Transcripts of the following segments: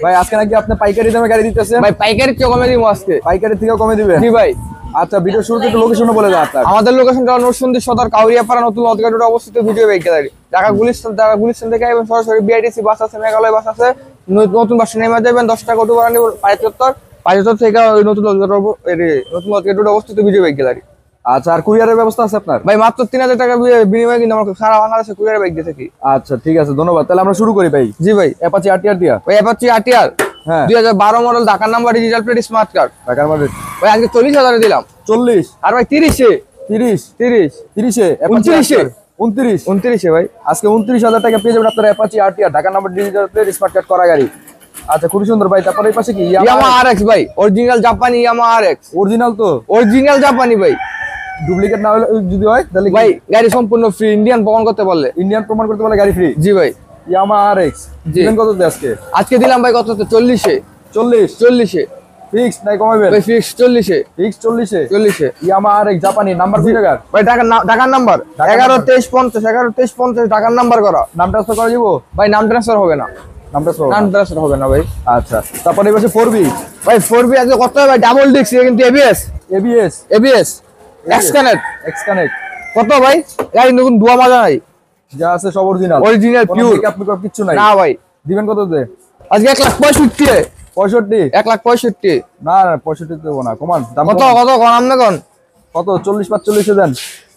ভাই আজকে নাকি আপনি পাইকারি দামে গাড়ি দিতেছেন? ভাই পাইকারির চেয়ে কমে দিব আজকে। পাইকারি থেকে কমে দিবেন? জি ভাই। আচ্ছা, ভিডিও শুরুতে একটু লোকেশন বলে দাও আপনার। আমাদের লোকেশনটা নরসিংদী সদর কাউরিয়াপাড়া নতুন লঞ্চ ঘাটে অবস্থিত video bike gallery. Dhaka Gulistan থেকে এবং সরাসরি বিআইটিসি বাস আছে, মেঘালয় বাস আছে। নতুন বাসে নেমে যাবেন, 10 টাকা অটো ভাড়া নিব। 75 থেকে ওই নতুন লঞ্চ ঘাটে অবস্থিত ভিডিও বাইক গ্যালারি। আচ্ছা, আর কুরিয়ারের ব্যবস্থা আছে আপনার? ভাই মাত্র 3000 টাকা বিনিময়ে কিন্তু আমরা সারা বাংলাদেশে কুরিয়ার বাইক দিয়ে থাকি। আচ্ছা ঠিক আছে, ধন্যবাদ। তাহলে আমরা শুরু করি ভাই। জি ভাই। অ্যাপাচি আরটিআর দিয়া। ভাই অ্যাপাচি আরটিআর হ্যাঁ 2012 মডেল, ঢাকার number, digital plate, smart card. ঢাকার মডেল ভাই আজকে 40,000 দিলাম। 40? আর ভাই 30 29 ভাই। আজকে 29,000 টাকা পেয়ে যাবেন আপনার অ্যাপাচি আরটিআর, ঢাকার number, digital plate, smart card করা গাড়ি। আচ্ছা, খুবই সুন্দর ভাই। তারপরে এই পাশে কি? ইয়ামাহা আরএক্স ভাই, অরিজিনাল জাপানি ইয়ামাহা আরএক্স। অরিজিনাল তো? অরিজিনাল জাপানি ভাই। ডুপ্লিকেট না হলে যদি হয় তাহলে ভাই গাড়ি সম্পূর্ণ ফ্রি, ইন্ডিয়ান প্রমাণ করতে পারলে। ইন্ডিয়ান প্রমাণ করতে পারলে গাড়ি ফ্রি? জি ভাই। ইয়ামাহা আরএক্স দিবেন কত আজকে? আজকে দিলাম ভাই কত? 40 ফিক্স নাই কমাবেন? ভাই ফিক্স 40 ফিক্স 40 এ। ইয়ামাহা আরএক্স জাপানি, নাম্বার কি জায়গা? ভাই ঢাকার নাম্বার 112350 ঢাকার নাম্বার করা। নাম ট্রান্সফার করা যাব? ভাই নাম ট্রান্সফার হবে না। নাম ট্রান্সফার হবে না ভাই। আচ্ছা, তারপরে এই পাশে 4B। ভাই 4B আজকে কত ভাই? ডাবল ডিস্ক কিন্তু এবিএস এক্সকানেক্ট কত ভাই? গাড়ি নতুন ধোয়া মাজা নাই, যা আছে সব অরিজিনাল পিওর। আপনি কিছু নাই না ভাই। দিবেন কত দে? আজকে 1,65,000 65? 1,65,000 না 65 দেবো না, কমান দাম। কত কোন আমনে কোন? কত? 40-45 দেন।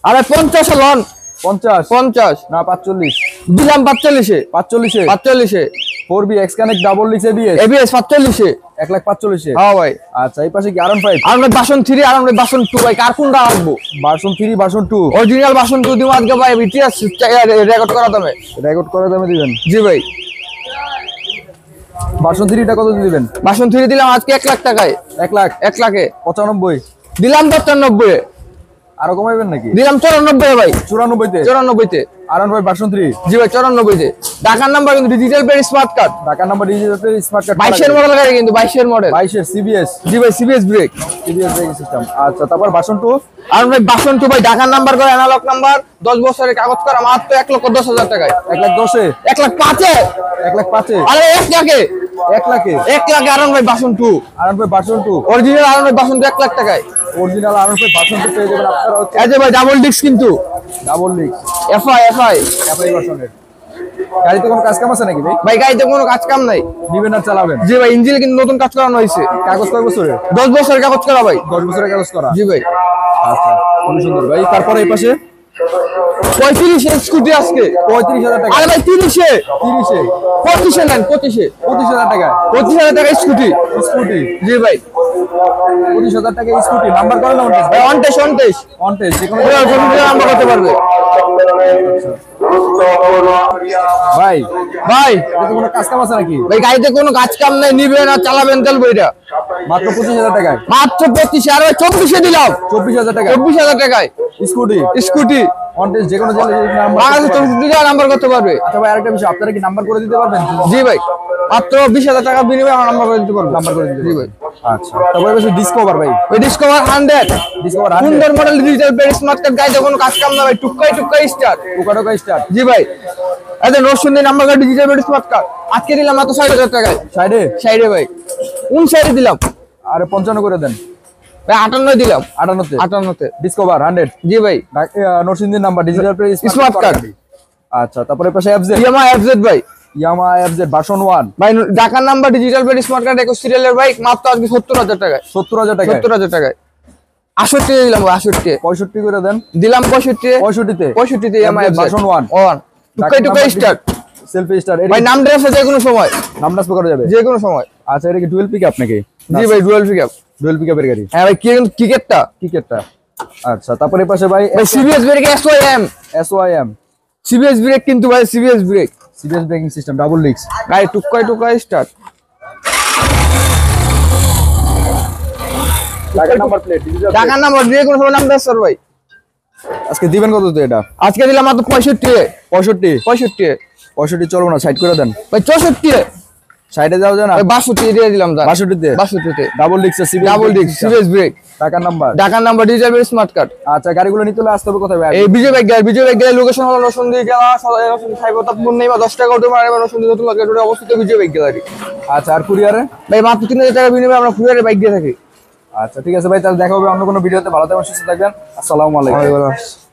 আরে 50 লন। 50 না 45 দিলাম 45 45 4B X Connect double disc ABS 45 1,45,000। হ্যাঁ ভাই। আচ্ছা, এই পাশে কি আরন 5? আর ভার্সন 3 আর ভার্সন 2 ভাই, কার কোনটা রাখবো? Version 3 version 2? অরিজিনাল ভার্সন 2 দিমু আজকে ভাই, ইতিহাস রেকর্ড করা দামে। রেকর্ড করে দামে দিবেন? জি ভাই। ভার্সন 3 টা কত দিবেন? ভার্সন 3 দিলাম আজকে 1 লাখ টাকায়। 1 লাখ? 1 লাখে 95 দিলাম। 95 আরো কমাইবেন নাকি? দিলাম 94 ভাই। 94 তে আরন 5 ভার্সন 3? জি ভাই 94 তে। ঢাকার নাম্বার কিন্তু ডিজিটাল প্লেট, স্মার্ট কার্ড। ঢাকার number, digital plate, smart card. 22 এর মডেল গাড়ি কিন্তু 22 এর মডেল। 22 এর সিবিএস? জি ভাই সিবিএস ব্রেক সিস্টেম। আচ্ছা, তারপর ভার্সন 2? আর ভাই ভার্সন 2 ভাই ঢাকার নাম্বার করে, অ্যানালগ নাম্বার, 10 বছরের কাগজ করা, মাত্র 1,10,000 টাকায়। 1,10,000? 1,05,000 1,05,000? আরে 1 লাখে 1 লাখে আরন ভাই ভার্সন 2। আরন 5 ভার্সন 2 অরিজিনাল আরন ভাই ভার্সন 2 1 লাখ টাকায়। অরিজিনাল আরন 5 ভার্সন 2 পেয়ে যাবেন আপনারা। হচ্ছে এই যে ভাই ডাবল ডিস্ক কিন্তু, ডাবল ডিস্ক এফআই অ্যাপ্লাই ভার্সনের। গাড়িতে কোনো কাজ কাম আছে নাকি ভাই? ভাই গাড়িতে কোনো কাজ কাম নাই। নিবেন আর চালাবেন? জি ভাই, ইঞ্জিন কিন্তু নতুন কাজ করানো হয়েছে। কাগজ কয় বছরের? 10 বছরের কাগজ করা ভাই। 10 বছরের কাগজ করা? জি ভাই। আচ্ছা, খুব সুন্দর ভাই। তারপরে এই পাশে 35 স্কুটি আজকে 35,000 টাকা? আরে ভাই 30 নেন 25,000 টাকা? 25,000 টাকা স্কুটি। জি ভাই। 25,000 টাকা স্কুটি, নাম্বার করে না? ভাই অনটেস্ট যে কোনো নাম্বার করতে পারবে ভাই। ভাই। এতে কোনো কাজ কাম আছে নাকি? ভাই গাড়িতে কোনো কাজ কাম নাই, নিবেন আর চালাবেন তেল বইটা। মাত্র 25,000 টাকায়? মাত্র 25। আর ভাই 24 দিলাম। 24,000 টাকা? 24,000 টাকায় স্কুটি অনটেস্ট যে কোনো নাম্বার করতে পারবে। আচ্ছা ভাই, আরেকটা বিষয়, আপনারা কি নাম্বার করে দিতে পারবেন? জি ভাই, মাত্র 20,000 টাকা বিনিময়ে আমার নাম্বার করে দিতে পারবো। নাম্বার করে দিতে? জি ভাই। আচ্ছা, তারপরে বেশি ডিসকভার ভাই? ওই ডিসকভার 100 সুন্দর model, digital plate, smart card. গাড়িতে কোনো কাজ কাম না ভাই, টুকাই স্টার্ট। স্টার্ট? জি ভাই। আচ্ছা, Narsingdi number card, digital plate, smart card. আজকে দিলাম মাত্র 60,000 টাকায়। সাইডে ভাই। কোন সাইডে দিলাম? আরে 55 করে দেন ভাই। 58 দিলাম। 58 তে ডিসকভার 100? জি ভাই। নরসিংদীর number, digital plate, smart card. আচ্ছা, তারপরে পাশে ইয়ামাহা এফজেড ভাই। ইয়ামাহা এফজেড ভার্সন 1 ভাই। ঢাকার number, digital plate, smart card, 21 সিরিয়ালের বাইক, মাত্র আজকে 70,000 টাকায়। 70,000 টাকা? 70,000 টাকায়। 68 দিলাম ভাই। 65 করে দেন। দিলাম 65 তে Yamaha version 1 Tukai start. Selfie star ভাই। নাম ড্রেস যে কোনো সময় নাম ট্রান্সফার করা যাবে? যে কোনো সময়। আচ্ছা, এটা কি ডুয়েল পিকআপ নাকি? জি ভাই, ডুয়াল পিকআপের গাড়ি। হ্যাঁ ভাই। কিকেটটা। আচ্ছা, তারপরে পাশে ভাই CBS brake, SYM CBS brake কিন্তু ভাই, CBS braking system, double disc. গাড়ি টুকাই স্টার্ট। ঢাকার নাম্বার প্লেট, ঢাকার নাম্বার, যে কোনো সময় নাম দেন স্যার ভাই। আজকে দিবেন কত তো এটা? আজকে দিলাম মাত্র 65 65 চলবো না, সাইড করে দেন ভাই। 64 সাইডে যাওয়া যায় না? 62 দিয়ে দিলাম দাদা, 62 62 double disc CBS double disc serious brake, টাকার নাম্বার। ঢাকার নাম্বার, ডিজিটাল স্মার্ট কার্ড। আচ্ছা গাড়িগুলো নিতে হলে আসতে হবে কোথায় ভাই? এই বিজয় ব্যাগ লোকেশন হলো নরসিংদী জেলা সাইবতাপ মুন্নাইবা 10 টাকা অটো মারবে নরসিংদী নতুন মার্কেট রোডে অবস্থিত বিজয় ব্যাগ গ্যালারি। আচ্ছা আর কুরিয়ারে? ভাই মাত্র 3000 টাকা বিনিময়ে আমরা কুরিয়ারে বাইক দিয়ে থাকি। আচ্ছা ঠিক আছে ভাই, তাহলে দেখা হবে অন্য কোনো ভিডিওতে। ভালো থাকবেন, সুস্থ থাকবেন। আসসালামু আলাইকুম।